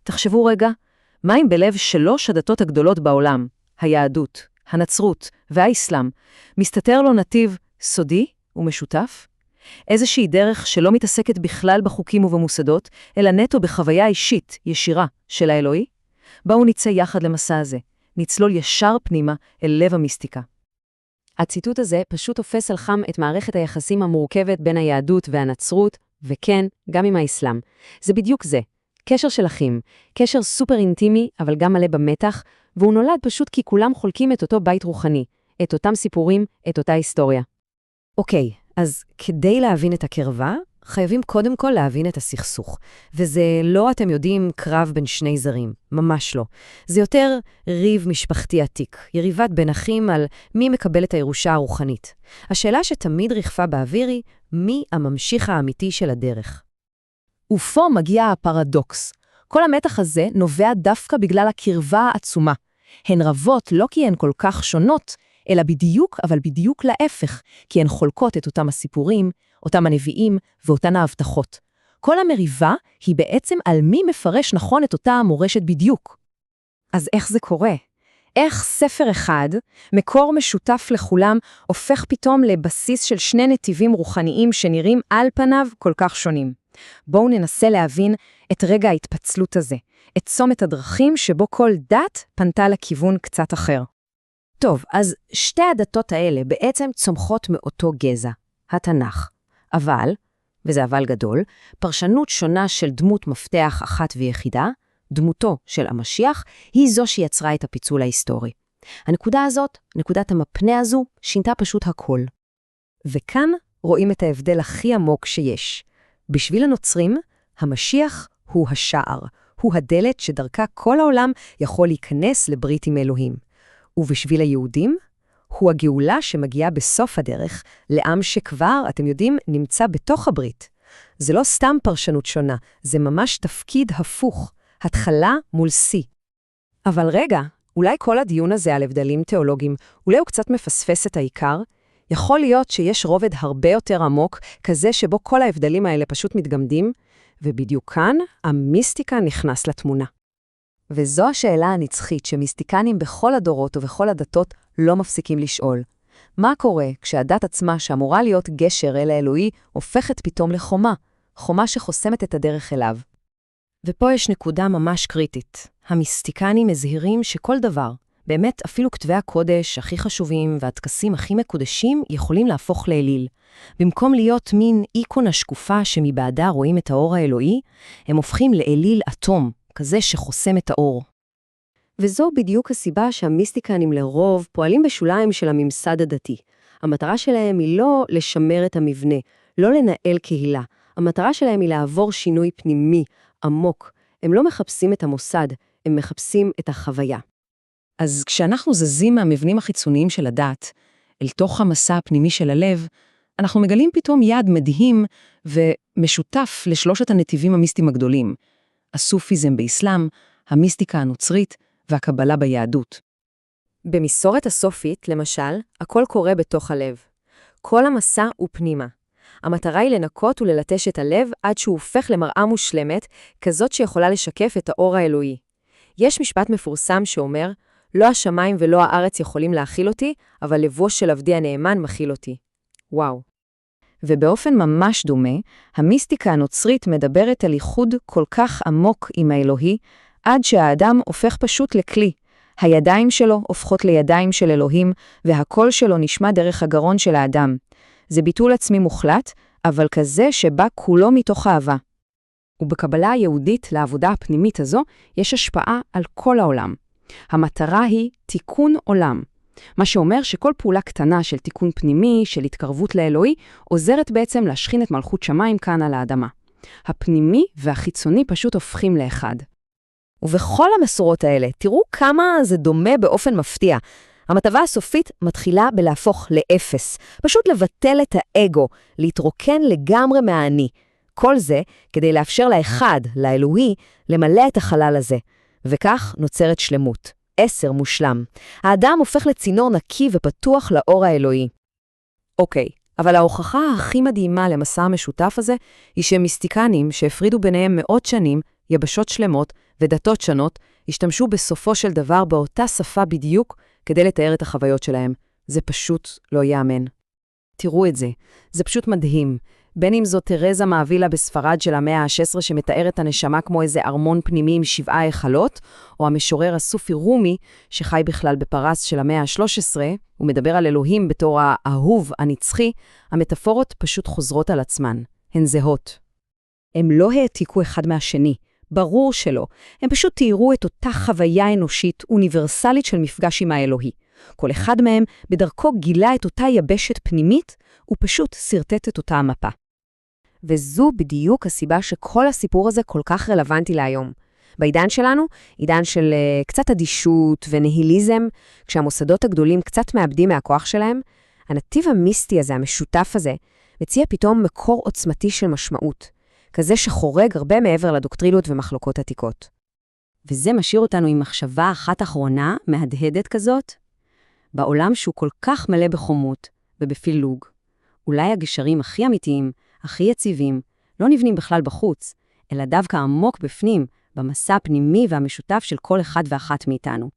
תחשבו רגע, מה אם בלב 3 הדתות הגדולות בעולם, היהדות, הנצרות והאסלאם, מסתתר לו נתיב סודי ומשותף? איזושהי דרך שלא מתעסקת בכלל בחוקים ובמוסדות, אלא נטו בחוויה אישית, ישירה, של האלוהי? בואו נצא יחד למסע הזה, נצלול ישר פנימה אל לב המיסטיקה. הציטוט הזה פשוט תופס על חם את מערכת היחסים המורכבת בין היהדות והנצרות, וכן, גם עם האסלאם. זה בדיוק זה. קשר של אחים, קשר סופר אינטימי, אבל גם מלא במתח, והוא נולד פשוט כי כולם חולקים את אותו בית רוחני, את אותם סיפורים, את אותה היסטוריה. אוקיי, אז כדי להבין את הקרבה, חייבים קודם כל להבין את הסכסוך. וזה לא, אתם יודעים, קרב בין 2 זרים. ממש לא. זה יותר ריב משפחתי עתיק, יריבת בין אחים על מי מקבל את הירושה הרוחנית. השאלה שתמיד רכפה באוויר היא, מי הממשיך האמיתי של הדרך? ופה מגיע הפרדוקס. כל המתח הזה נובע דווקא בגלל הקרבה העצומה. הן רבות לא כי הן כל כך שונות, אלא בדיוק, אבל בדיוק להפך, כי הן חולקות את אותם הסיפורים, אותם הנביאים ואותן ההבטחות. כל המריבה היא בעצם על מי מפרש נכון את אותה המורשת בדיוק. אז איך זה קורה? איך ספר אחד, מקור משותף לכולם, הופך פתאום לבסיס של 2 נתיבים רוחניים שנראים על פניו כל כך שונים? בואו ננסה להבין את רגע ההתפצלות הזה, את צומת הדרכים שבו כל דת פנתה לכיוון קצת אחר. טוב, אז 2 הדתות האלה בעצם צומחות מאותו גזע, התנ"ך. אבל, וזה אבל גדול, פרשנות שונה של דמות מפתח אחת ויחידה, דמותו של המשיח, היא זו שיצרה את הפיצול ההיסטורי. הנקודה הזאת, נקודת המפנה הזו, שינתה פשוט הכל. וכאן רואים את ההבדל הכי עמוק שיש. בשביל הנוצרים, המשיח הוא השער, הוא הדלת שדרכה כל העולם יכול להיכנס לברית עם אלוהים. ובשביל היהודים, הוא הגאולה שמגיעה בסוף הדרך, לעם שכבר, אתם יודעים, נמצא בתוך הברית. זה לא סתם פרשנות שונה, זה ממש תפקיד הפוך, התחלה מול שיא. אבל רגע, אולי כל הדיון הזה על הבדלים תיאולוגיים, אולי הוא קצת מפספס את העיקר? יכול להיות שיש רובד הרבה יותר עמוק, כזה שבו כל ההבדלים האלה פשוט מתגמדים, ובדיוק כאן המיסטיקה נכנס לתמונה. וזו השאלה הנצחית שמיסטיקנים בכל הדורות ובכל הדתות לא מפסיקים לשאול. מה קורה כשהדת עצמה שאמורה להיות גשר אל האלוהי הופכת פתאום לחומה, חומה שחוסמת את הדרך אליו? ופה יש נקודה ממש קריטית. המיסטיקנים מזהירים שכל דבר, באמת אפילו כתבי הקודש הכי חשובים והטקסים הכי מקודשים יכולים להפוך לאליל. במקום להיות מין איקון השקופה שמבעדה רואים את האור האלוהי, הם הופכים לאליל אטום, כזה שחוסם את האור. וזו בדיוק הסיבה שהמיסטיקנים לרוב פועלים בשוליים של הממסד הדתי. המטרה שלהם היא לא לשמר את המבנה, לא לנהל קהילה. המטרה שלהם היא לעבור שינוי פנימי, עמוק. הם לא מחפשים את המוסד, הם מחפשים את החוויה. אז כשאנחנו זזים מהמבנים החיצוניים של הדת, אל תוך המסע הפנימי של הלב, אנחנו מגלים פתאום יעד מדהים ומשותף ל3 הנתיבים המיסטיים הגדולים. הסופיזם באסלאם, המיסטיקה הנוצרית והקבלה ביהדות. במסורת הסופית, למשל, הכל קורה בתוך הלב. כל המסע הוא פנימה. המטרה היא לנקות וללטש את הלב עד שהוא הופך למראה מושלמת, כזאת שיכולה לשקף את האור האלוהי. יש משפט מפורסם שאומר, לא השמיים ולא הארץ יכולים להכיל אותי, אבל לבו של עבדי הנאמן מכיל אותי. וואו. ובאופן ממש דומה, המיסטיקה הנוצרית מדברת על ייחוד כל כך עמוק עם האלוהי, עד שהאדם הופך פשוט לכלי. הידיים שלו הופכות לידיים של אלוהים, והקול שלו נשמע דרך הגרון של האדם. זה ביטול עצמי מוחלט, אבל כזה שבא כולו מתוך אהבה. ובקבלה היהודית לעבודה הפנימית הזו, יש השפעה על כל העולם. המטרה היא תיקון עולם. מה שאומר שכל פעולה קטנה של תיקון פנימי, של התקרבות לאלוהי, עוזרת בעצם להשכין את מלכות שמיים כאן על האדמה. הפנימי והחיצוני פשוט הופכים לאחד. ובכל המסורות האלה, תראו כמה זה דומה באופן מפתיע. המטרה הסופית מתחילה בלהפוך לאפס, פשוט לבטל את האגו, להתרוקן לגמרי מהאני. כל זה כדי לאפשר לאחד, לאלוהי, למלא את החלל הזה. וכך נוצרת שלמות. 10 מושלם. האדם הופך לצינור נקי ופתוח לאור האלוהי. אוקיי, אבל ההוכחה הכי מדהימה למסע המשותף הזה, היא שמיסטיקנים שהפרידו ביניהם מאות שנים, יבשות שלמות, ודתות שונות השתמשו בסופו של דבר באותה שפה בדיוק כדי לתאר את החוויות שלהם. זה פשוט לא יאמן. תראו את זה, זה פשוט מדהים. בין אם זאת תרזה מאבילה בספרד של המאה ה-16 שמתאר את הנשמה כמו איזה ארמון פנימי עם 7 היכלות, או המשורר הסופי רומי שחי בכלל בפרס של המאה ה-13, הוא מדבר על אלוהים בתור האהוב, הנצחי, המטאפורות פשוט חוזרות על עצמן, הן זהות. הם לא העתיקו אחד מהשני, ברור שלא. הם פשוט תיארו את אותה חוויה אנושית אוניברסלית של מפגש עם האלוהי. כל אחד מהם בדרכו גילה את אותה יבשת פנימית, ופשוט סרטט את אותה המפה. וזו בדיוק הסיבה שכל הסיפור הזה כל כך רלוונטי להיום. בעידן שלנו, עידן של קצת אדישות ונהיליזם, כשהמוסדות הגדולים קצת מאבדים מהכוח שלהם, הנתיב המיסטי הזה, המשותף הזה, מציע פתאום מקור עוצמתי של משמעות, כזה שחורג הרבה מעבר לדוקטרינות ומחלוקות עתיקות. וזה משאיר אותנו עם מחשבה אחת אחרונה, מהדהדת כזאת, בעולם שהוא כל כך מלא בחומות ובפילוג. אולי הגשרים הכי אמיתיים, הכי יציבים, לא נבנים בכלל בחוץ, אלא דווקא עמוק בפנים, במסע הפנימי והמשותף של כל אחד ואחת מאיתנו.